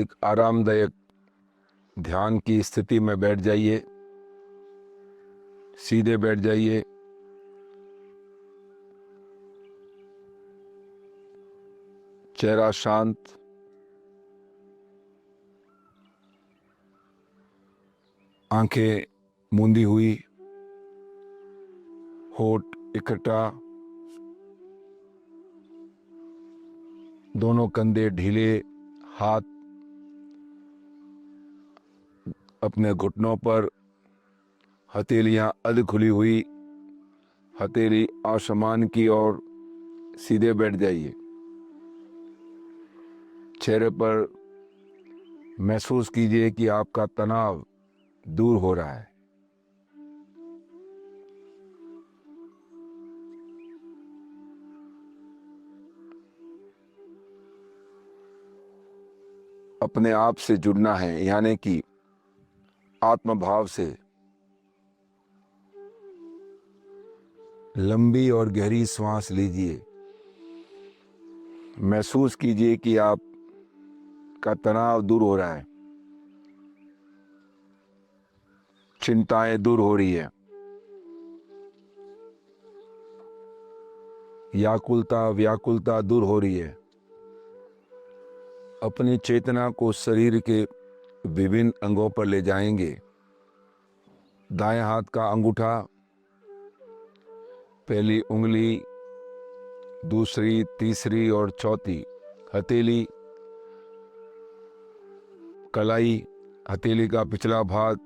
एक आरामदायक ध्यान की स्थिति में बैठ जाइए। सीधे बैठ जाइए। चेहरा शांत, आंखें मूंदी हुई, होठ इकट्ठा, दोनों कंधे ढीले, हाथ अपने घुटनों पर, हथेलियां अध खुली हुई, हथेली आसमान की ओर। सीधे बैठ जाइए। चेहरे पर महसूस कीजिए कि आपका तनाव दूर हो रहा है। अपने आप से जुड़ना है, यानी कि आत्मभाव से। लंबी और गहरी सांस लीजिए। महसूस कीजिए कि आप का तनाव दूर हो रहा है, चिंताएं दूर हो रही है, व्याकुलता दूर हो रही है। अपनी चेतना को शरीर के विभिन्न अंगों पर ले जाएंगे। दाएं हाथ का अंगूठा, पहली उंगली, दूसरी, तीसरी और चौथी, हथेली, कलाई, हथेली का पिछला भाग,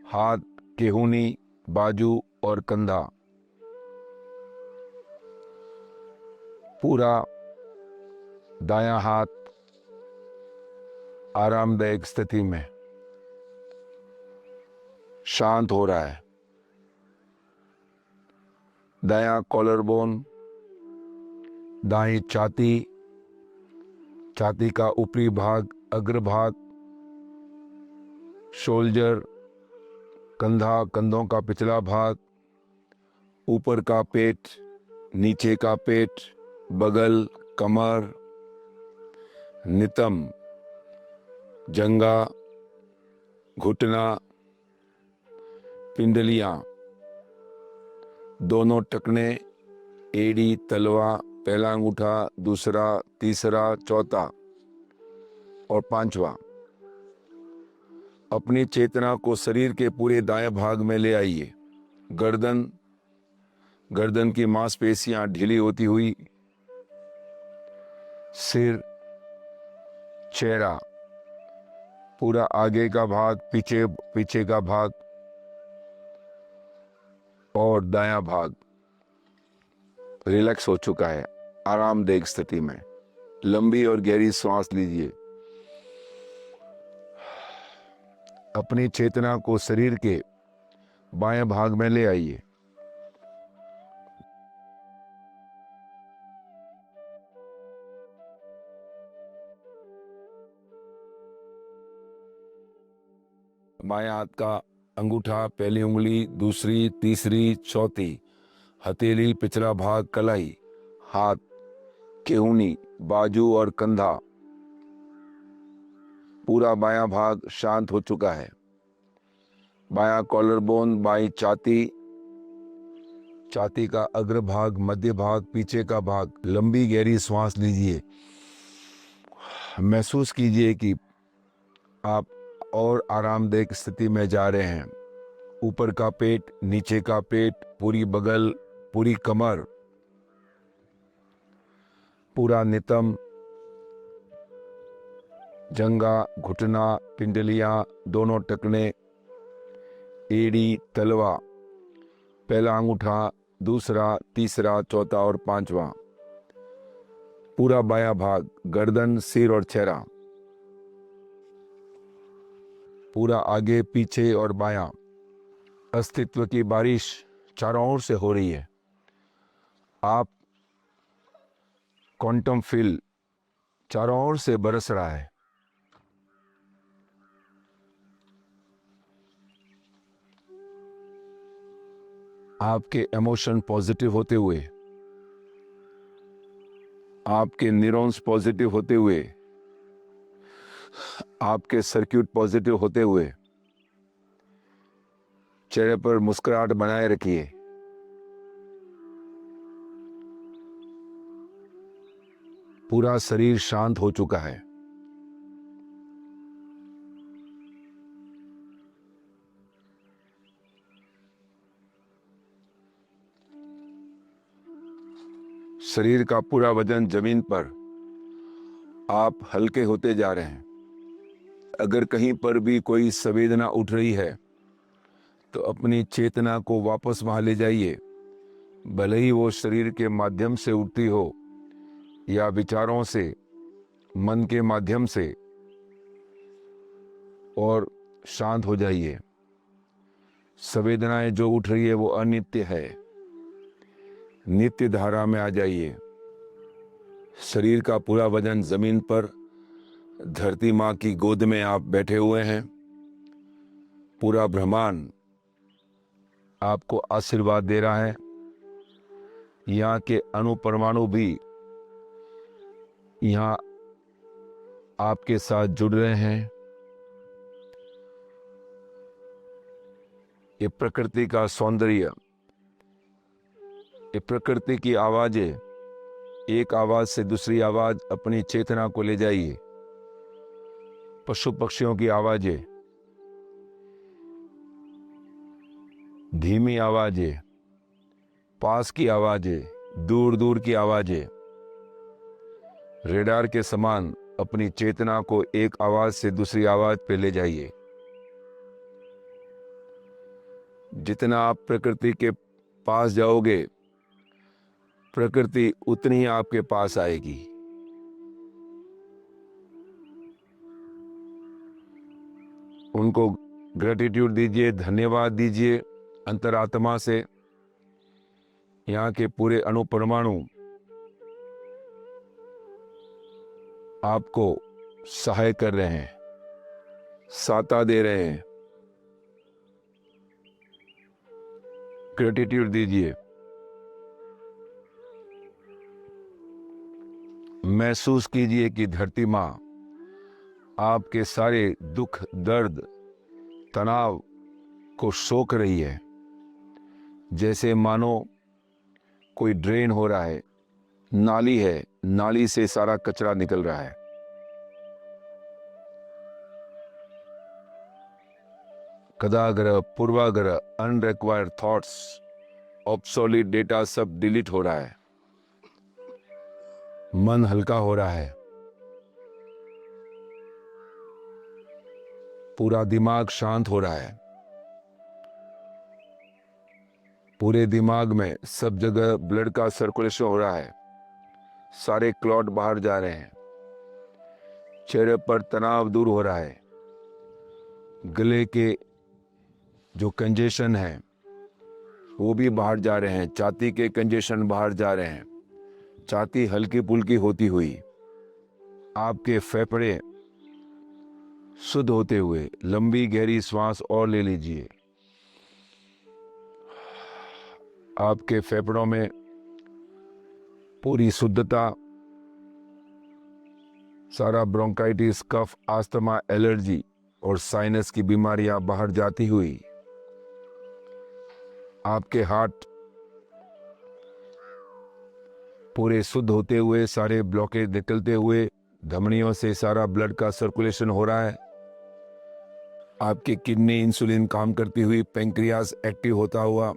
हाथ, केहूनी, बाजू और कंधा, पूरा दायां हाथ आरामदायक स्थिति में शांत हो रहा है। दायां कॉलर बोन, दाईं छाती, छाती का ऊपरी भाग, अग्रभाग, शोल्डर, कंधा, कंधों का पिछला भाग, ऊपर का पेट, नीचे का पेट, बगल, कमर, नितंब, जंघा, घुटना, पिंडलियां, दोनों टखने, एड़ी, तलवा, पहला अंगूठा, दूसरा, तीसरा, चौथा और पांचवा। अपनी चेतना को शरीर के पूरे दाएं भाग में ले आइए। गर्दन की मांसपेशियां ढीली होती हुई, सिर, चेहरा, पूरा आगे का भाग, पीछे का भाग और दायां भाग रिलैक्स हो चुका है, आरामदायक स्थिति में। लंबी और गहरी सांस लीजिए। अपनी चेतना को शरीर के बाएं भाग में ले आइए। बाएं हाथ का अंगूठा, पहली उंगली, दूसरी, तीसरी, चौथी, हथेली, पिछला भाग, कलाई, हाथ, केहूनी, बाजू और कंधा, पूरा बायां भाग शांत हो चुका है। बायां कॉलर बोन, बाईं छाती, छाती का अग्रभाग, मध्य भाग, पीछे का भाग। लंबी गहरी सांस लीजिए। महसूस कीजिए कि आप और आरामदायक स्थिति में जा रहे हैं। ऊपर का पेट, नीचे का पेट, पूरी बगल, पूरी कमर, पूरा नितंब, जंघा, घुटना, पिंडलियां, दोनों टखने, एड़ी, तलवा, पहला अंगूठा, दूसरा, तीसरा, चौथा और पांचवा। पूरा बायां भाग, गर्दन, सिर और चेहरा, पूरा आगे, पीछे और बायां। अस्तित्व की बारिश चारों ओर से हो रही है। आप क्वांटम फील्ड चारों ओर से बरस रहा है। आपके इमोशन पॉजिटिव होते हुए, आपके न्यूरॉन्स पॉजिटिव होते हुए, आपके सर्किट पॉजिटिव होते हुए चेहरे पर मुस्कुराहट बनाए रखिए। पूरा शरीर शांत हो चुका है। शरीर का पूरा वजन जमीन पर, आप हल्के होते जा रहे हैं। अगर कहीं पर भी कोई संवेदना उठ रही है तो अपनी चेतना को वापस वहां ले जाइए, भले ही वो शरीर के माध्यम से उठती हो या विचारों से, मन के माध्यम से, और शांत हो जाइए। संवेदनाएं जो उठ रही है वो अनित्य है, नित्य धारा में आ जाइए। शरीर का पूरा वजन जमीन पर, धरती माँ की गोद में आप बैठे हुए हैं। पूरा ब्रह्मांड आपको आशीर्वाद दे रहा है। यहाँ के अणु परमाणु भी यहाँ आपके साथ जुड़ रहे हैं। ये प्रकृति का सौंदर्य, ये प्रकृति की आवाजें, एक आवाज से दूसरी आवाज अपनी चेतना को ले जाइए। पशु पक्षियों की आवाजें, धीमी आवाजें, पास की आवाजें, दूर दूर की आवाजें, रेडार के समान अपनी चेतना को एक आवाज से दूसरी आवाज पे ले जाइए। जितना आप प्रकृति के पास जाओगे, प्रकृति उतनी ही आपके पास आएगी। उनको ग्रेटिट्यूड दीजिए, धन्यवाद दीजिए अंतरात्मा से। यहाँ के पूरे अणु परमाणु आपको सहाय कर रहे हैं, साता दे रहे हैं। ग्रेटिट्यूड दीजिए। महसूस कीजिए कि धरती माँ आपके सारे दुख, दर्द, तनाव को सोख रही है। जैसे मानो कोई ड्रेन हो रहा है, नाली है, नाली से सारा कचरा निकल रहा है। कदाग्रह, पूर्वाग्रह, अनरिक्वायर्ड थॉट्स, ऑब्सोलीट डेटा सब डिलीट हो रहा है। मन हल्का हो रहा है। पूरा दिमाग शांत हो रहा है। पूरे दिमाग में सब जगह ब्लड का सर्कुलेशन हो रहा है। सारे क्लॉट बाहर जा रहे हैं। चेहरे पर तनाव दूर हो रहा है। गले के जो कंजेशन है वो भी बाहर जा रहे हैं। छाती के कंजेशन बाहर जा रहे हैं। छाती हल्की पुल्की होती हुई, आपके फेफड़े शुद्ध होते हुए लंबी गहरी सांस और ले लीजिए। आपके फेफड़ों में पूरी शुद्धता, सारा ब्रोंकाइटिस, कफ, अस्थमा, एलर्जी और साइनस की बीमारियां बाहर जाती हुई, आपके हार्ट पूरे शुद्ध होते हुए, सारे ब्लॉकेज निकलते हुए, धमनियों से सारा ब्लड का सर्कुलेशन हो रहा है। आपकी किडनी, इंसुलिन काम करती हुई, पेंक्रियास एक्टिव होता हुआ,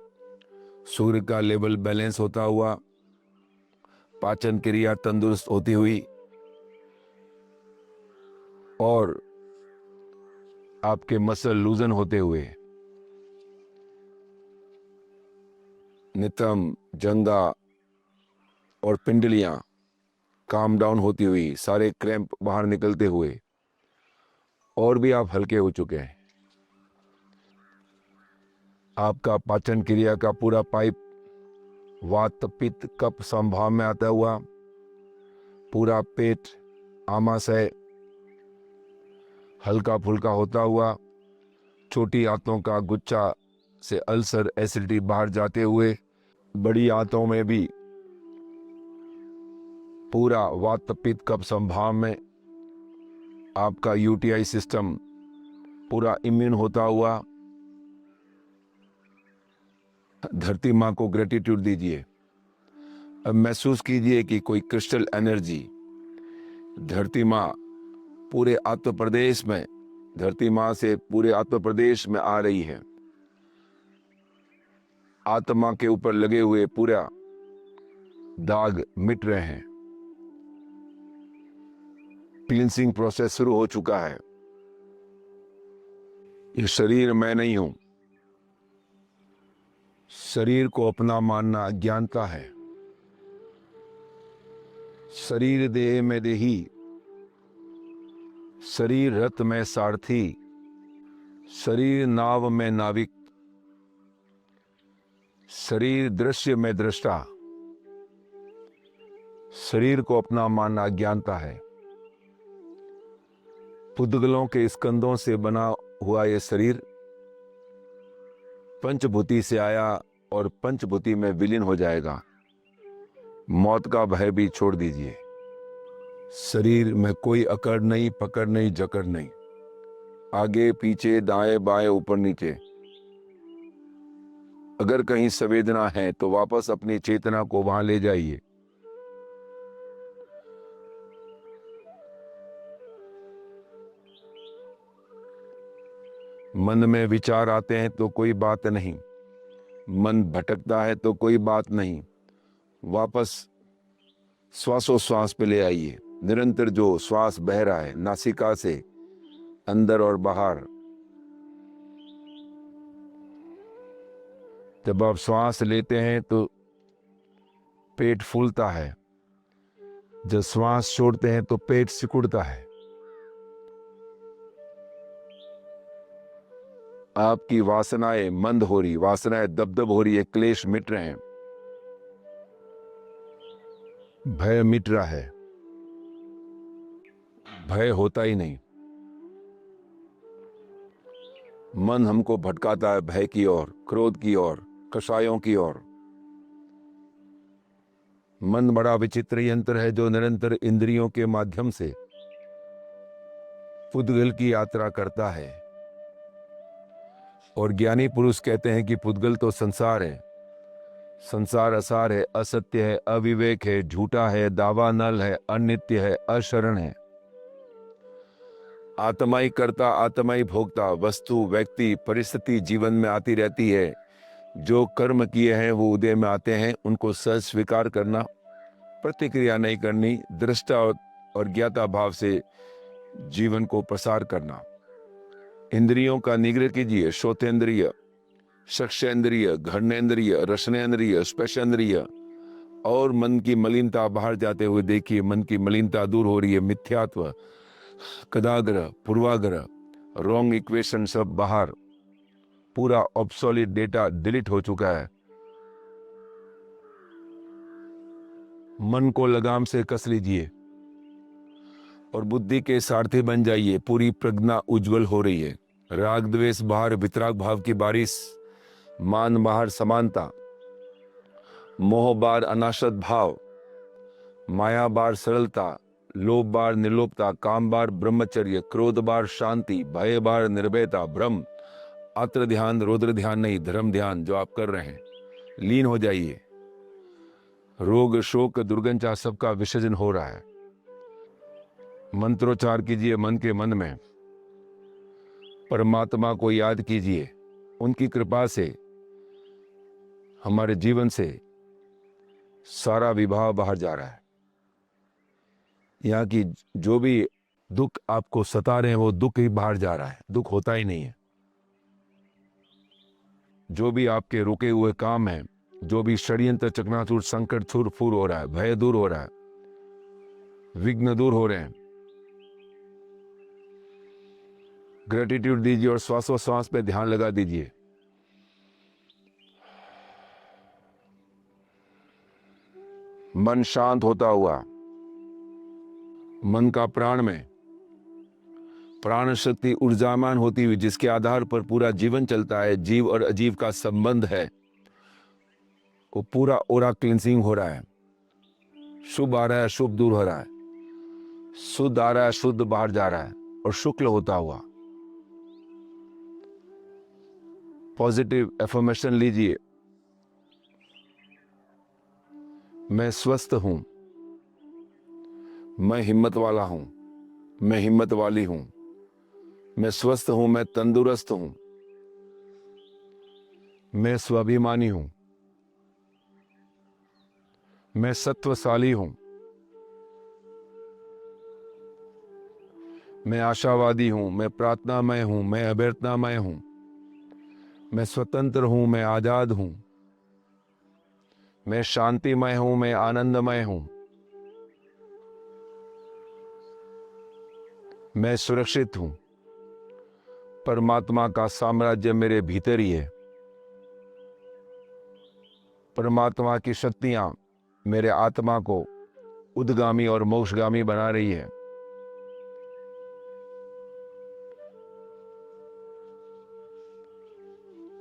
सूर्य का लेवल बैलेंस होता हुआ, पाचन क्रिया तंदुरुस्त होती हुई, और आपके मसल लूजन होते हुए, नितंब, जंगा और पिंडलियां काम डाउन होती हुई, सारे क्रैम्प बाहर निकलते हुए, और भी आप हल्के हो चुके हैं। आपका पाचन क्रिया का पूरा पाइप वात, पित्त, कफ संभाव में आता हुआ, पूरा पेट, आमाशय हल्का फुल्का होता हुआ, छोटी आंतों का गुच्छा से अल्सर, एसिडिटी बाहर जाते हुए, बड़ी आंतों में भी पूरा वात, पित्त, कफ संभाव में आपका यूटीआई सिस्टम पूरा इम्यून होता हुआ धरती माँ को ग्रेटिट्यूड दीजिए। अब महसूस कीजिए कि कोई क्रिस्टल एनर्जी धरती माँ पूरे आत्म प्रदेश में, धरती माँ से पूरे आत्म प्रदेश में आ रही है। आत्मा के ऊपर लगे हुए पूरा दाग मिट रहे हैं। क्लींसिंग प्रोसेस शुरू हो चुका है। ये शरीर मैं नहीं हूं। शरीर को अपना मानना अज्ञानता है। शरीर देह में देही, शरीर रथ में सारथी, शरीर नाव में नाविक, शरीर दृश्य में दृष्टा। शरीर को अपना मानना अज्ञानता है। पुद्गलों के स्कंदों से बना हुआ ये शरीर पंचभूति से आया और पंचभूति में विलीन हो जाएगा। मौत का भय भी छोड़ दीजिए। शरीर में कोई अकड़ नहीं, पकड़ नहीं, जकड़ नहीं। आगे पीछे, दाएं बाएं, ऊपर नीचे। अगर कहीं संवेदना है तो वापस अपनी चेतना को वहां ले जाइए। मन में विचार आते हैं तो कोई बात नहीं, मन भटकता है तो कोई बात नहीं, वापस श्वासोश्वास पे ले आइए। निरंतर जो श्वास बह रहा है नासिका से अंदर और बाहर, जब आप श्वास लेते हैं तो पेट फूलता है, जब श्वास छोड़ते हैं तो पेट सिकुड़ता है। आपकी वासनाएं मंद हो रही, वासनाएं दबदब हो रही है, क्लेश मिट रहे हैं, भय मिट रहा है। भय होता ही नहीं। मन हमको भटकाता है भय की ओर, क्रोध की ओर, कषायों की ओर। मन बड़ा विचित्र यंत्र है जो निरंतर इंद्रियों के माध्यम से पुद्गल की यात्रा करता है। और ज्ञानी पुरुष कहते हैं कि पुद्गल तो संसार है, संसार असार है, असत्य है, अविवेक है, झूठा है, दावा नल है, अनित्य है, अशरण है। आत्मा ही कर्ता, आत्मा ही भोगता। वस्तु, व्यक्ति, परिस्थिति जीवन में आती रहती है। जो कर्म किए हैं वो उदय में आते हैं, उनको सहज स्वीकार करना, प्रतिक्रिया नहीं करनी, दृष्टा और ज्ञाता भाव से जीवन को प्रसार करना। इंद्रियों का निग्रह कीजिए। श्रोतेंद्रिय, चक्षेंद्रिय, घ्राणेंद्रिय, रसनेंद्रिय, स्पर्शेंद्रिय। और मन की मलिनता बाहर जाते हुए देखिए, मन की मलिनता दूर हो रही है। मिथ्यात्व, कदाग्रह, पूर्वाग्रह, रॉन्ग इक्वेशन सब बाहर। पूरा ऑब्सोलीट डेटा डिलीट हो चुका है। मन को लगाम से कस लीजिए और बुद्धि के सारथी बन जाइए। पूरी प्रज्ञा उज्जवल हो रही है। राग द्वेष बाहर, वितराग भाव की बारिश, मान बाहर, समानता, मोह बार, अनाशत भाव, माया बार, सरलता, लोभ बार, निर्लोभता, काम बार, ब्रह्मचर्य, क्रोध बार, शांति, भय बार, निर्भयता, ब्रह्म। आत्र ध्यान, रौद्र ध्यान नहीं, धर्म ध्यान जो आप कर रहे हैं। लीन हो जाइए। रोग, शोक, दुर्गंधा सबका विसर्जन हो रहा है। मंत्रोच्चार कीजिए मन के मन में। परमात्मा को याद कीजिए। उनकी कृपा से हमारे जीवन से सारा विभाव बाहर जा रहा है। यहाँ की जो भी दुख आपको सता रहे हैं वो दुख ही बाहर जा रहा है, दुख होता ही नहीं है। जो भी आपके रुके हुए काम हैं, जो भी षड्यंत्र, चकनाचूर, संकट छूर फूर हो रहा है, भय दूर हो रहा है, विघ्न दूर हो रहे हैं। ग्रेटिट्यूड दीजिए और श्वासोश्वास पे ध्यान लगा दीजिए। मन शांत होता हुआ, मन का प्राण में प्राण शक्ति ऊर्जामान होती हुई, जिसके आधार पर पूरा जीवन चलता है, जीव और अजीव का संबंध है, वो पूरा ओरा क्लींसिंग हो रहा है। शुभ आ रहा है, शुभ दूर हो रहा है, शुद्ध आ रहा है, शुद्ध बाहर जा रहा है। और शुक्ल होता हुआ। पॉजिटिव एफर्मेशन लीजिए, मैं स्वस्थ हूं, मैं हिम्मत वाला हूं, मैं हिम्मत वाली हूं, मैं स्वस्थ हूं, मैं तंदुरुस्त हूं, मैं स्वाभिमानी हूं, मैं सत्वशाली हूं, मैं आशावादी हूं, मैं प्रार्थनामय हूं, मैं अभ्यर्थनामय हूं, मैं स्वतंत्र हूं, मैं आजाद हूं, मैं शांतिमय हूं, मैं आनंदमय हूं, मैं सुरक्षित हूं, परमात्मा का साम्राज्य मेरे भीतर ही है, परमात्मा की शक्तियां मेरे आत्मा को उद्गामी और मोक्षगामी बना रही है।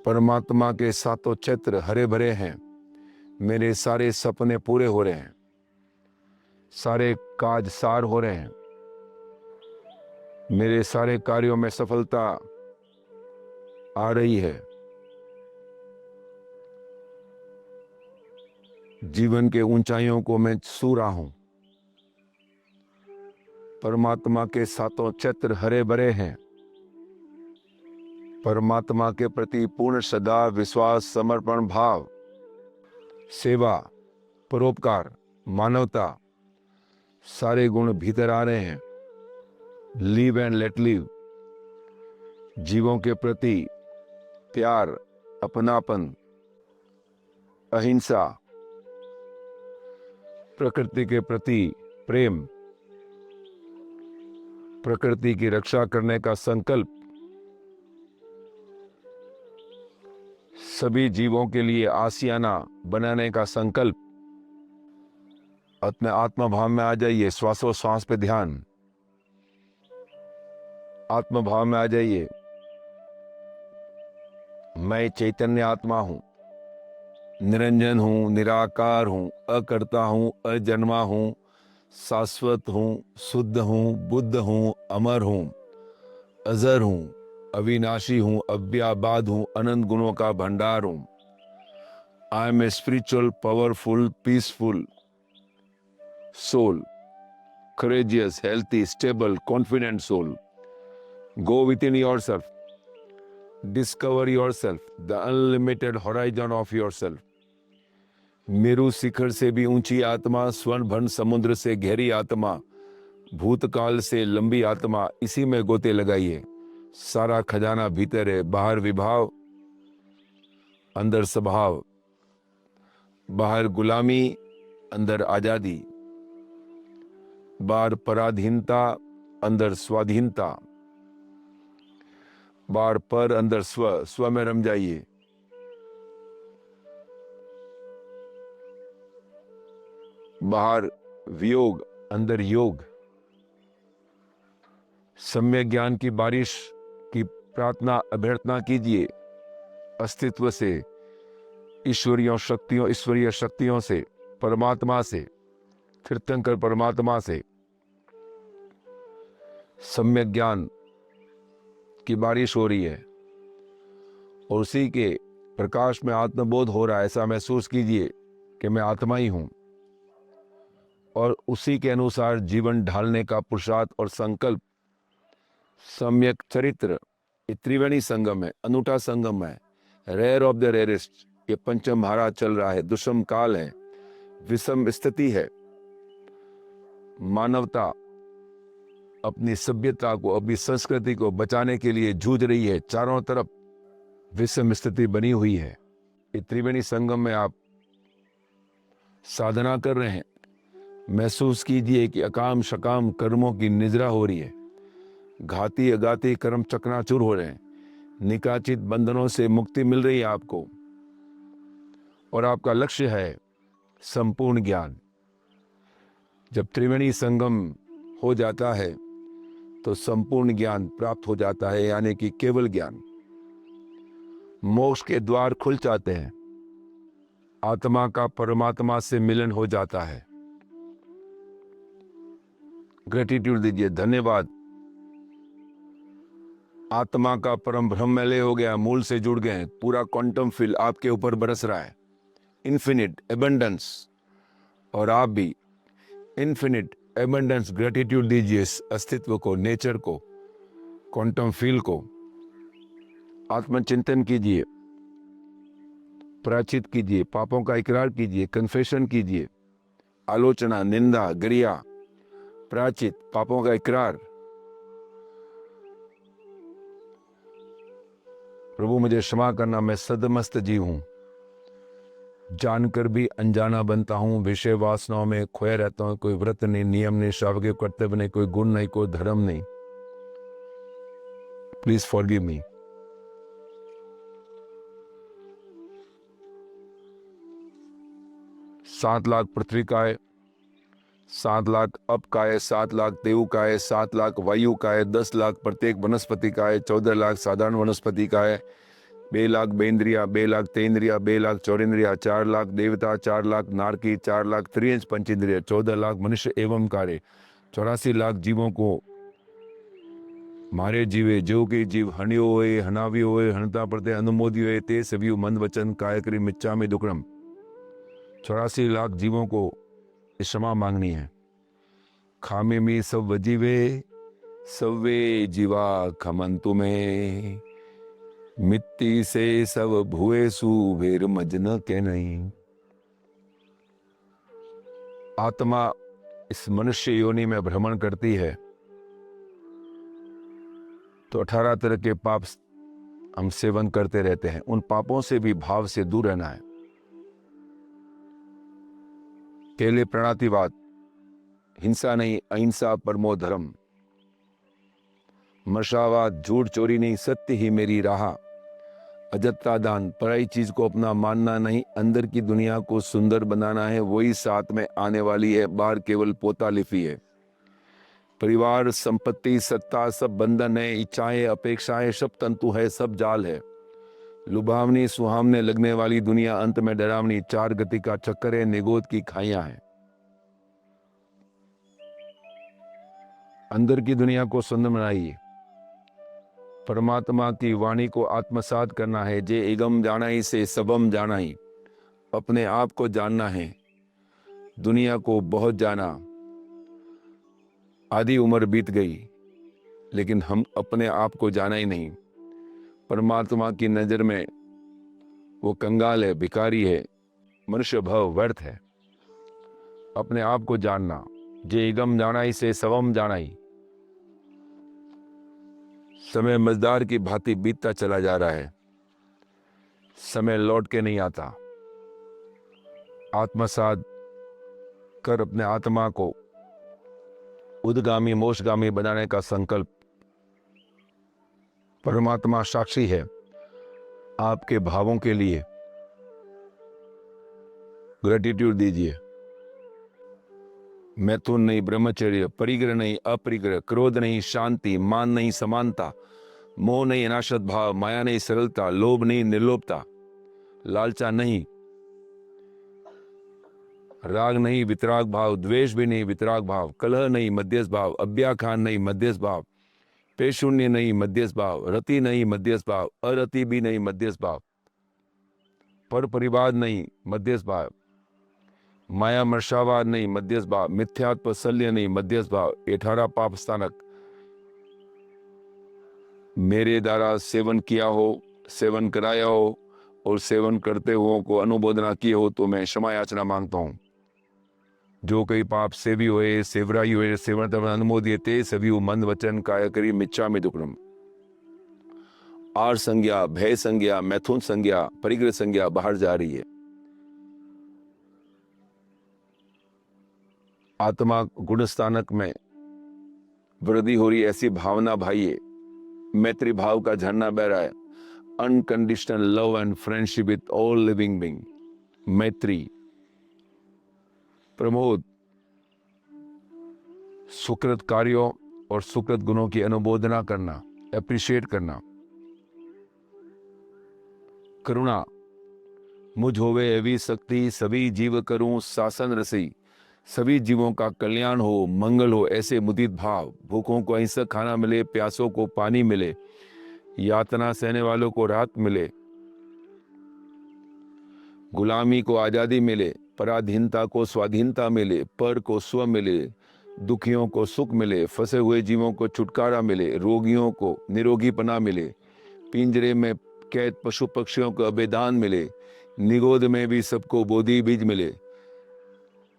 परमात्मा के सातों क्षेत्र हरे भरे हैं, मेरे सारे सपने पूरे हो रहे हैं, सारे काज सार हो रहे हैं, मेरे सारे कार्यों में सफलता आ रही है, जीवन के ऊंचाइयों को मैं छू रहा हूं। परमात्मा के सातों क्षेत्र हरे भरे हैं, परमात्मा के प्रति पूर्ण श्रद्धा, विश्वास, समर्पण भाव, सेवा, परोपकार, मानवता, सारे गुण भीतर आ रहे हैं। लिव एंड लेट लिव, जीवों के प्रति प्यार, अपनापन, अहिंसा, प्रकृति के प्रति प्रेम, प्रकृति की रक्षा करने का संकल्प, सभी जीवों के लिए आशियाना बनाने का संकल्प। अपने आत्मा भाव में आ जाइए, श्वासोश्वास पे ध्यान, आत्म भाव में आ जाइए। मैं चैतन्य आत्मा हूं, निरंजन हूं, निराकार हूं, अकर्ता हूं, अजन्मा हूं, शाश्वत हूं, शुद्ध हूं, बुद्ध हूं, अमर हूं, अजर हूं, अविनाशी हूं, अव्याबाद हूं, अनंत गुणों का भंडार हूं। I am a spiritual, powerful, peaceful soul, courageous, healthy, stable, confident soul. Go within yourself. Discover yourself, the unlimited horizon of yourself. Meru शिखर से भी ऊंची आत्मा, स्वर्ण भन समुद्र से गहरी आत्मा, भूतकाल से लंबी आत्मा, इसी में गोते लगाइए। सारा खजाना भीतर है, बाहर विभाव, अंदर स्वभाव, बाहर गुलामी, अंदर आजादी, बाहर पराधीनता, अंदर स्वाधीनता, बाहर पर, अंदर स्व, स्व में रम जाइए। बाहर वियोग, अंदर योग। सम्यक ज्ञान की बारिश की प्रार्थना, अभ्यर्थना कीजिए अस्तित्व से, ईश्वरीय शक्तियों से, परमात्मा से, तीर्थंकर परमात्मा से सम्यक ज्ञान की बारिश हो रही है और उसी के प्रकाश में आत्मबोध हो रहा है। ऐसा महसूस कीजिए कि मैं आत्मा ही हूं और उसी के अनुसार जीवन ढालने का पुरुषार्थ और संकल्प, सम्यक चरित्र, ये त्रिवेणी संगम है, अनूठा संगम है, रेयर ऑफ द रेयरेस्ट। ये पंचम महाराज चल रहा है, दुष्म काल है, विषम स्थिति है। मानवता अपनी सभ्यता को, अपनी संस्कृति को बचाने के लिए जूझ रही है। चारों तरफ विषम स्थिति बनी हुई है। ये त्रिवेणी संगम में आप साधना कर रहे हैं, महसूस कीजिए कि अकाम शकाम कर्मों की निजरा हो रही है, घाती अघाती कर्म चकनाचूर हो रहे हैं, निकाचित बंधनों से मुक्ति मिल रही है आपको और आपका लक्ष्य है संपूर्ण ज्ञान। जब त्रिवेणी संगम हो जाता है तो संपूर्ण ज्ञान प्राप्त हो जाता है, यानी कि केवल ज्ञान। मोक्ष के द्वार खुल जाते हैं, आत्मा का परमात्मा से मिलन हो जाता है। ग्रेटिट्यूड दीजिए, धन्यवाद आत्मा का परम ब्रह्मलय हो गया, मूल से जुड़ गए, पूरा क्वांटम फील्ड आपके ऊपर बरस रहा है, इन्फिनिट एबंडेंस। और आप भी इन्फिनिट एबंडेंस ग्रेटिट्यूड दीजिए अस्तित्व को, नेचर को, क्वांटम फील्ड को। आत्मचिंतन कीजिए, प्रायश्चित कीजिए, पापों का इकरार कीजिए, कन्फेशन कीजिए, आलोचना, निंदा, गरिया, प्रायश्चित, पापों का इकरार। प्रभु मुझे क्षमा करना, मैं सदमस्त जीव हूं, जानकर भी अनजाना बनता हूं, विषय वासनाओं में खोया रहता हूं, कोई व्रत नहीं, नियम नहीं, श्रावक कर्तव्य नहीं, कोई गुण नहीं, कोई धर्म नहीं। Please forgive me. सात लाख पृथ्वी का है, 7 लाख अप का है, 7 लाख देव का है, 7 लाख वायु का है, 10 लाख प्रत्येक वनस्पति का है, 14 लाख साधारण वनस्पति का है, 2 लाख बेंद्रिया, 2 लाख तेंद्रिया, 2 लाख चौरेंद्रिया, 4 लाख देवता, 4 लाख नारकी, 4 लाख त्रियंश पंचेंद्रिय, 14 लाख मनुष्य एवं कार्य, 84 लाख जीवों को मारे जीवे, जो के जीव हणियो होए, हनावी होए, हणता प्रते अनुमोदी होए, ते सभी मन वचन कायकरी मिच्चा में दुक्रम। 84 लाख जीवों को क्षमा मांगनी है। खामे में सब वजीवे, सवे जीवा खमन तुम्हें, मिट्टी से सब भुए सुबेर मजन के नहीं। आत्मा इस मनुष्य योनि में भ्रमण करती है तो 18 तरह के पाप हम सेवन करते रहते हैं। उन पापों से भी भाव से दूर रहना है। केले प्रणतिवाद, हिंसा नहीं, अहिंसा परमो धर्म, मर्शावाद, झूठ चोरी नहीं, सत्य ही मेरी राह, अजत्ता दान, पराई चीज को अपना मानना नहीं, अंदर की दुनिया को सुंदर बनाना है, वही साथ में आने वाली है, बाहर केवल पोता लिपि है। परिवार, संपत्ति, सत्ता सब बंधन है, इच्छाएं, अपेक्षाएं सब तंतु है, सब जाल है। लुभावनी सुहावने लगने वाली दुनिया अंत में डरावनी, 4 गति का चक्कर है, निगोद की खाइयां है। अंदर की दुनिया को सुंदर बनाइए, परमात्मा की वाणी को आत्मसात करना है। जे इगम जाना ही से सबम जाना ही, अपने आप को जानना है। दुनिया को बहुत जाना, आधी उम्र बीत गई, लेकिन हम अपने आप को जाना ही नहीं। परमात्मा की नजर में वो कंगाल है, भिखारी है, मनुष्य भव व्यर्थ है। अपने आप को जानना, जे इगम जाना ही से सबम जाना ही। समय मजदार की भांति बीतता चला जा रहा है, समय लौट के नहीं आता। आत्मसात कर अपने आत्मा को उद्गामी मोक्षगामी बनाने का संकल्प। परमात्मा साक्षी है आपके भावों के लिए। ग्रेटिट्यूड दीजिए। मैथुन नहीं, ब्रह्मचर्य, परिग्रह नहीं, अपरिग्रह, क्रोध नहीं, शांति, मान नहीं, समानता, मोह नहीं, अनाशत भाव, माया नहीं, सरलता, लोभ नहीं, निर्लोभता, लालचा नहीं, राग नहीं, वितराग भाव, द्वेष भी नहीं, वितराग भाव, कलह नहीं, मध्यस्थ भाव, अव्याखान नहीं, मध्यस्थ भाव, पेशून्य नहीं, मध्यस्थ भाव, रति नहीं, मध्यस्थ भाव, अरति भी नहीं, मध्यस्थ भाव, पर परिवाद नहीं, मध्यस्थ भाव, माया मर्शावाद नहीं, मध्यस्थ भाव, मिथ्यात्व शल्य नहीं, मध्यस्थ भाव, 18 पाप स्थानक मेरे द्वारा सेवन किया हो, सेवन कराया हो और सेवन करते हुओं को अनुमोदना किए हो तो मैं क्षमा याचना मांगता हूं। जो कई पाप सेवी हुए, सेवराई हुए, सेवन अनुमोदिये ते सभी मन वचन काय करी मिच्छा में दुक्रम। आर संज्ञा, भय संज्ञा, मैथुन संज्ञा, परिग्रह संज्ञा बाहर जा रही है। आत्मा गुणस्थानक में वृद्धि हो रही, ऐसी भावना भाइये। मैत्री भाव का झरना बह रहा है। Unconditional love and friendship with all living being. मैत्री, प्रमोद, सुकृत कार्यों और सुकृत गुणों की अनुमोदना करना, एप्रिशिएट करना। करुणा, मुझ होवे एवी शक्ति, सभी जीव करूं शासन रसी, सभी जीवों का कल्याण हो, मंगल हो, ऐसे मुदित भाव। भूखों को अहिंसक खाना मिले, प्यासों को पानी मिले, यातना सहने वालों को राहत मिले, गुलामी को आजादी मिले, पराधीनता को स्वाधीनता मिले, पर को स्व मिले, दुखियों को सुख मिले, फंसे हुए जीवों को छुटकारा मिले, रोगियों को निरोगीपना मिले, पिंजरे में कैद पशु पक्षियों को अभेदान मिले, निगोद में भी सबको बोधि बीज मिले,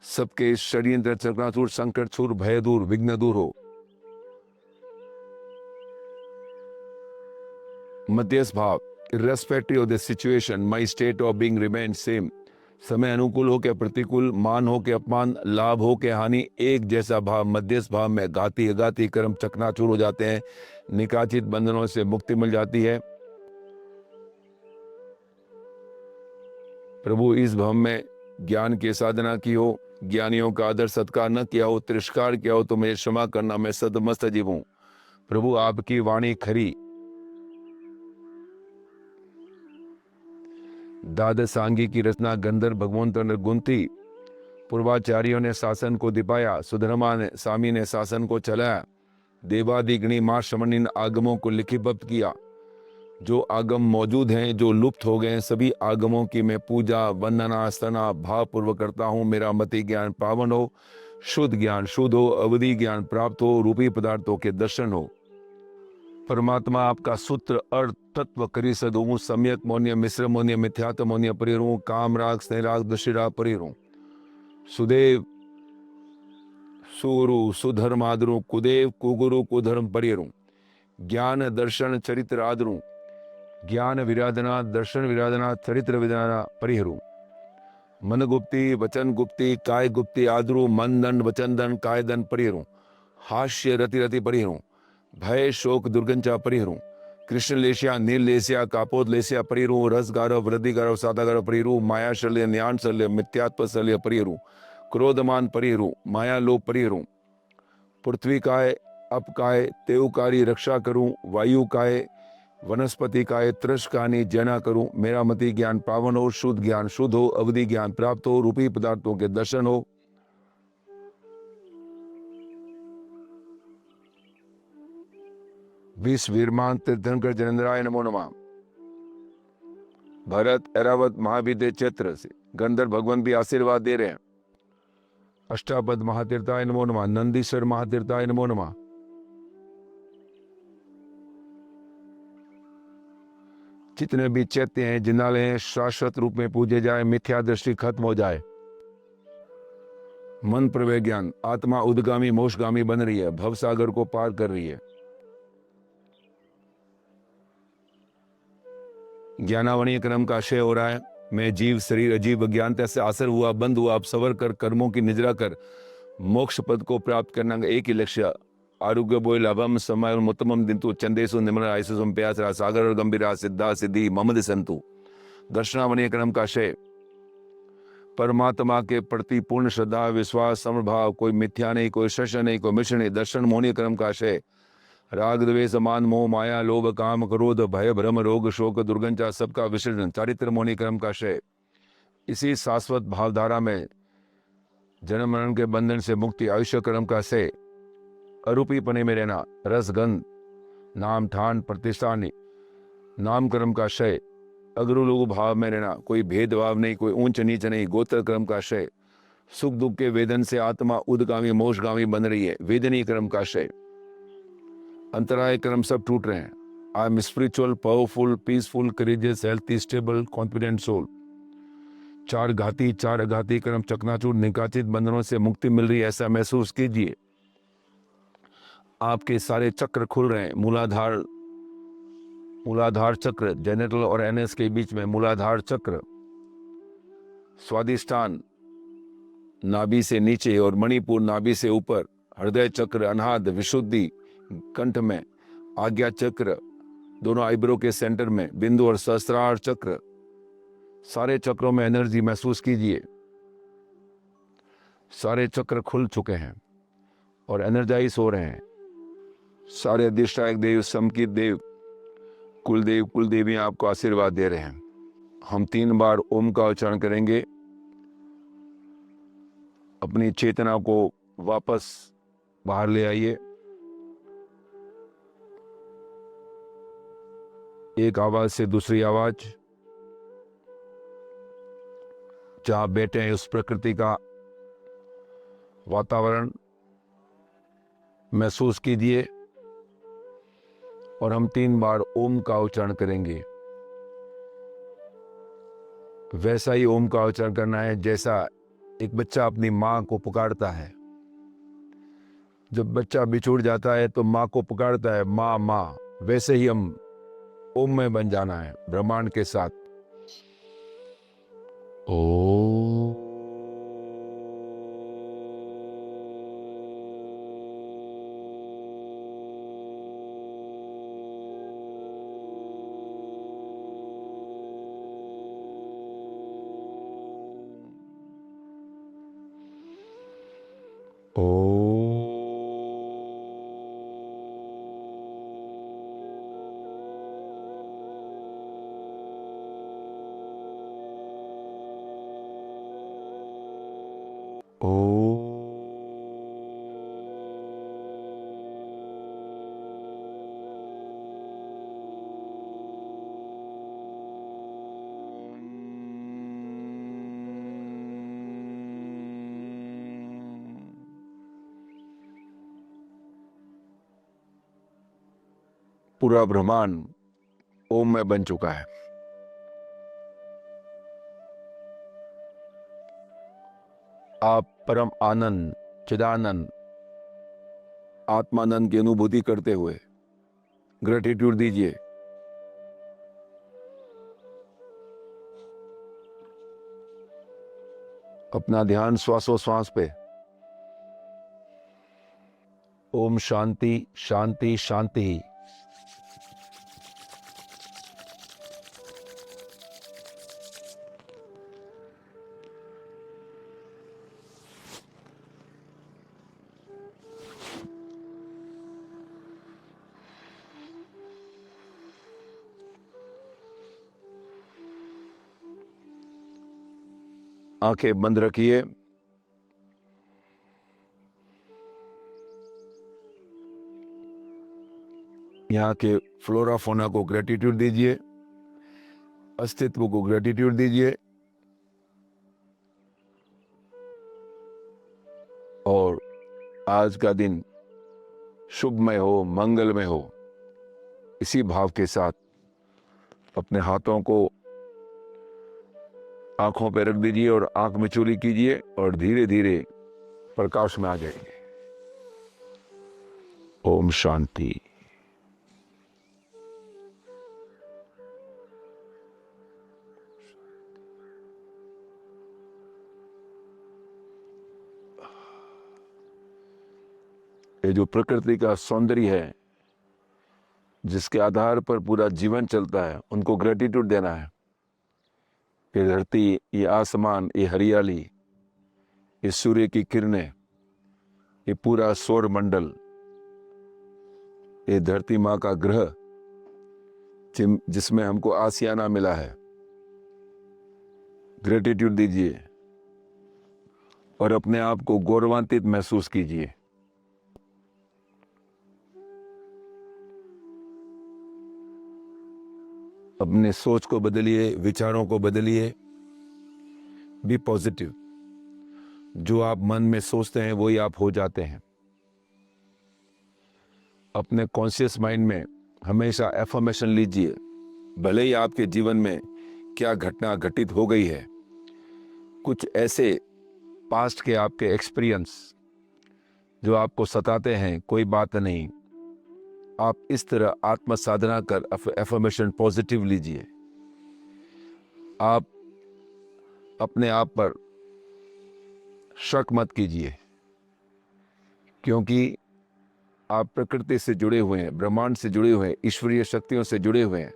सबके षड्यंत्र चक्रासुर संकट छूर भय दूर विघ्न दूर हो। मध्यस्थ भाव, irrespective of the situation, my state of being remains same. समय अनुकूल हो के प्रतिकूल, मान हो के अपमान, लाभ हो के हानि, एक जैसा भाव मध्यस्थ भाव में घाती अघाती कर्म चकनाचूर हो जाते हैं, निकाचित बंधनों से मुक्ति मिल जाती है। प्रभु इस भाव में ज्ञान की साधना की हो, ज्ञानियों का आदर सत्कार न किया हो, तिरस्कार किया हो तो मुझे क्षमा करना, मैं सदमस्त जीव हूं। प्रभु आपकी वाणी खरी, द्वादशांगी की रचना गंधर्व भगवंत ने गुंथी, पूर्वाचार्यों ने शासन को दिपाया, सुधर्मा ने स्वामी ने शासन को चलाया, देवादिगणी मां श्रमणी ने आगमों को लिखिबद्ध किया। जो आगम मौजूद हैं, जो लुप्त हो गए हैं, सभी आगमों की मैं पूजा वंदना स्तना भाव पूर्वक करता हूँ। मेरा मति ज्ञान पावन हो, शुद्ध ज्ञान शुद्ध हो, अवधि ज्ञान प्राप्त हो, रूपी पदार्थों के दर्शन हो। परमात्मा आपका सूत्र अर्थ तत्व करी सदू, सम्यक मौन्य मिश्र मौन्य मिथ्यात्व मौन्य परिरू, काम राग स्नेह राग दशराग परिरू, सुदेव सुगुरु सुधर्मादरु, कुदेव कुगुरु कुधर्म परिरू, ज्ञान दर्शन चरित्र आदरू, ज्ञान विराधना दर्शन विराधना चरित्र विराधना परिहरू, मन गुप्ती वचन गुप्ती काय गुप्ती आदरू, मन दंड वचन दंड काय दंड परिहरू, हास्य रति रति परिहरू, भय शोक दुर्गंचा परिहरू, कृष्ण लेशिया नील लेसिया कापोद लेसिया परिहरू, रस गारव वृद्धि गारव सादा गारव परिहरू, माया शल्य न्यान शल्य मिथ्यात्व शल्य परिहरू, क्रोधमान परिहरू, माया लोभ परिहरू, पृथ्वी काय अपकाय तेवकारी रक्षा करूं, वायु काय वनस्पति काय त्रस्कानी जना करूं। मेरा मति ज्ञान पावन हो, शुद्ध ज्ञान शुद्ध हो, अवधि ज्ञान प्राप्त हो, रूपी पदार्थों के दर्शन हो। विश्व वीरमान तीर्थंकर जनेन्द्राय नमो नमः। भरत ऐरावत महाविद्य क्षेत्र से गंधर्व भगवान भी आशीर्वाद दे रहे हैं। अष्टापद महातीर्थाय नमो नमः, नंदीश्वर महातीर्थाय नमो नमः। जितने भी चैत्य हैं जिनालय हैं, शाश्वत रूप में पूजे जाए, मिथ्या दृष्टि खत्म हो जाए। मन प्रवेश ज्ञान, आत्मा उद्गामी मोक्षगामी बन रही है, भवसागर को पार कर रही है। ज्ञानावनीय क्रम का क्षय हो रहा है। मैं जीव शरीर अजीब अज्ञानता से आसर हुआ बंद हुआ, अब सवर कर कर्मों की निजरा कर मोक्ष पद को प्राप्त करना का एक ही लक्ष्य। आरोग्य बोय लाभम समय उत्तमम दिंतु चंदेशु निम्न आयुषम प्यासरा सागर और गंभीरा सिद्धा सिद्धि ममद संतु। दर्शनावनीय क्रम का क्षय, परमात्मा के प्रति पूर्ण श्रद्धा विश्वास समभाव, कोई मिथ्या नहीं, कोई शश नहीं, कोई मिश्र नहीं। दर्शन मोहनीय क्रम का क्षय, राग द्वेष मान मोह माया लोभ काम क्रोध भय भ्रम रोग शोक दुर्गंचा सबका विसर्जन। चारित्र मोहनीय क्रम का क्षय, इसी शाश्वत भावधारा में जन्म मरण के बंधन से मुक्ति। आयुष्य क्रम का क्षय, अरूपी पने में रहना, रसगंध नाम ठान प्रतिष्ठा नहीं। नाम क्रम का क्षय, अग्रलोक भाव में रहना, कोई भेदभाव नहीं, कोई ऊंच नीच नहीं। गोत्र क्रम का क्षय, सुख दुख के वेदन से आत्मा उद्गामी मोक्षगामी बन रही है। वेदनीय क्रम का क्षय, अंतराय क्रम सब टूट रहे हैं। I am spiritual powerful peaceful courageous healthy stable confident soul. चार घाती चार अघाती क्रम चकनाचूर निकाचित बंधनों से मुक्ति मिल रही है, ऐसा महसूस कीजिए। आपके सारे चक्र खुल रहे हैं। मूलाधार चक्र जेनेटल और एनएस के बीच में मूलाधार चक्र, स्वादिष्ठान नाभि से नीचे और मणिपुर नाभि से ऊपर, हृदय चक्र अनाहत विशुद्धि कंठ में, आज्ञा चक्र दोनों आईब्रो के सेंटर में, बिंदु और सहस्त्रार चक्र, सारे चक्रों में एनर्जी महसूस कीजिए। सारे चक्र खुल चुके हैं और एनर्जाइज हो रहे हैं। सारे अधिष्ठायक देव समकित देव कुलदेवी आपको आशीर्वाद दे रहे हैं। हम 3 बार ओम का उच्चारण करेंगे। अपनी चेतना को वापस बाहर ले आइए। एक आवाज से दूसरी आवाज, जहां बैठे हैं उस प्रकृति का वातावरण महसूस कीजिए और हम 3 बार ओम का उच्चारण करेंगे। वैसा ही ओम का उच्चारण करना है जैसा एक बच्चा अपनी माँ को पुकारता है। जब बच्चा बिछुड़ जाता है तो माँ को पुकारता है, माँ माँ। वैसे ही हम ओम में बन जाना है ब्रह्मांड के साथ। ओ पूरा ब्रह्मांड ओम में बन चुका है। आप परम आनंद, चिदानंद, आत्मानंद की अनुभूति करते हुए ग्रेटिट्यूड दीजिए। अपना ध्यान श्वासोश्वास पे। ओम शांति शांति शांति। आंखें बंद रखिए। यहाँ के फ्लोरा फोना को ग्रेटिट्यूड दीजिए, अस्तित्व को ग्रेटिट्यूड दीजिए और आज का दिन शुभमय हो, मंगलमय हो, इसी भाव के साथ अपने हाथों को आंखों पर रख दीजिए और आंख मिचौली कीजिए और धीरे धीरे प्रकाश में आ जाइए। ओम शांति। ये जो प्रकृति का सौंदर्य है, जिसके आधार पर पूरा जीवन चलता है, उनको ग्रेटिट्यूड देना है। ये धरती, ये आसमान, ये हरियाली, ये सूर्य की किरणें, ये पूरा सौर मंडल, ये धरती माँ का ग्रह जिसमें हमको आसियाना मिला है, ग्रेटिट्यूड दीजिए और अपने आप को गौरवान्वित महसूस कीजिए। अपने सोच को बदलिए, विचारों को बदलिए। Be positive. जो आप मन में सोचते हैं वही आप हो जाते हैं। अपने कॉन्शियस माइंड में हमेशा एफर्मेशन लीजिए। भले ही आपके जीवन में क्या घटना घटित हो गई है, कुछ ऐसे पास्ट के आपके एक्सपीरियंस जो आपको सताते हैं, कोई बात नहीं, आप इस तरह आत्म साधना कर एफर्मेशन पॉजिटिव लीजिए। आप अपने आप पर शक मत कीजिए, क्योंकि आप प्रकृति से जुड़े हुए हैं, ब्रह्मांड से जुड़े हुए हैं, ईश्वरीय शक्तियों से जुड़े हुए हैं।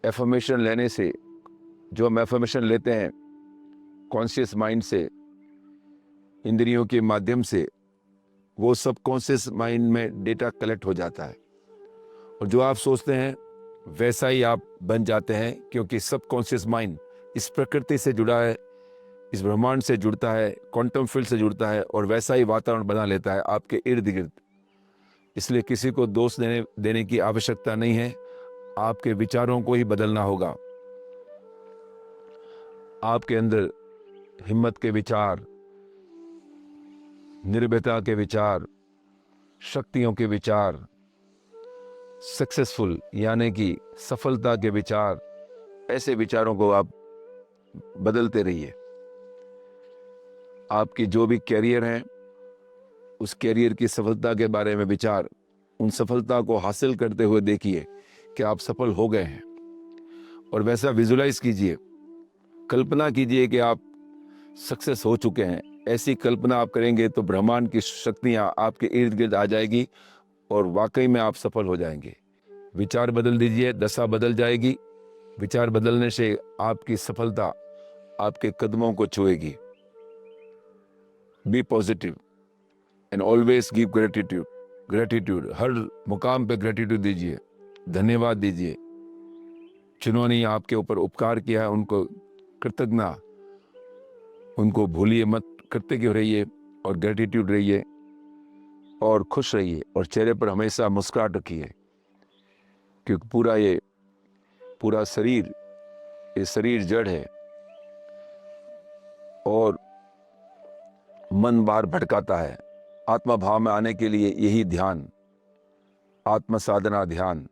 एफर्मेशन लेने से, जो हम एफर्मेशन लेते हैं कॉन्शियस माइंड से, इंद्रियों के माध्यम से, वो सब कॉन्शियस माइंड में डेटा कलेक्ट हो जाता है और जो आप सोचते हैं वैसा ही आप बन जाते हैं, क्योंकि सब कॉन्शियस माइंड इस प्रकृति से जुड़ा है, इस ब्रह्मांड से जुड़ता है, क्वांटम फील्ड से जुड़ता है और वैसा ही वातावरण बना लेता है आपके इर्द गिर्द। इसलिए किसी को दोष देने की आवश्यकता नहीं है। आपके विचारों को ही बदलना होगा। आपके अंदर हिम्मत के विचार, निर्भयता के विचार, शक्तियों के विचार, सक्सेसफुल यानी कि सफलता के विचार, ऐसे विचारों को आप बदलते रहिए। आपकी जो भी कैरियर है, उस कैरियर की सफलता के बारे में विचार, उन सफलता को हासिल करते हुए देखिए कि आप सफल हो गए हैं, और वैसा विजुलाइज कीजिए, कल्पना कीजिए कि आप सक्सेस हो चुके हैं। ऐसी कल्पना आप करेंगे तो ब्रह्मांड की शक्तियां आपके इर्द गिर्द आ जाएगी और वाकई में आप सफल हो जाएंगे। विचार बदल दीजिए, दशा बदल जाएगी। विचार बदलने से आपकी सफलता आपके कदमों को छुएगी। Be positive and always give gratitude. Gratitude, हर मुकाम पे ग्रेटिट्यूड दीजिए, धन्यवाद दीजिए। जिन्होंने आपके ऊपर उपकार किया है उनको कृतज्ञता, उनको भूलिए मत, करते क्यों रहिए और ग्रेटिट्यूड रहिए और खुश रहिए और चेहरे पर हमेशा मुस्कुराहट रखिए, क्योंकि पूरा शरीर, ये शरीर जड़ है और मन बार भटकाता है। आत्मा भाव में आने के लिए यही ध्यान, आत्म साधना ध्यान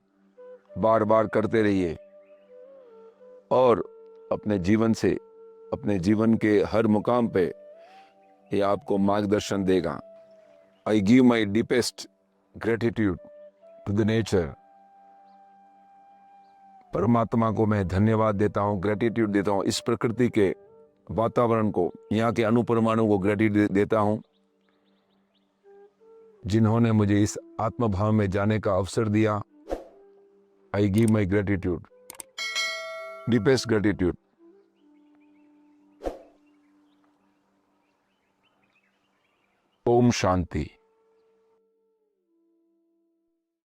बार बार करते रहिए और अपने जीवन के हर मुकाम पे ये आपको मार्गदर्शन देगा। I give my deepest gratitude to the nature. परमात्मा को मैं धन्यवाद देता हूँ, ग्रेटिट्यूड देता हूँ। इस प्रकृति के वातावरण को, यहाँ के अणुपरमाणु को ग्रेटिट्यूड देता हूँ, जिन्होंने मुझे इस आत्मभाव में जाने का अवसर दिया। I give my gratitude, deepest gratitude. ओम शांति।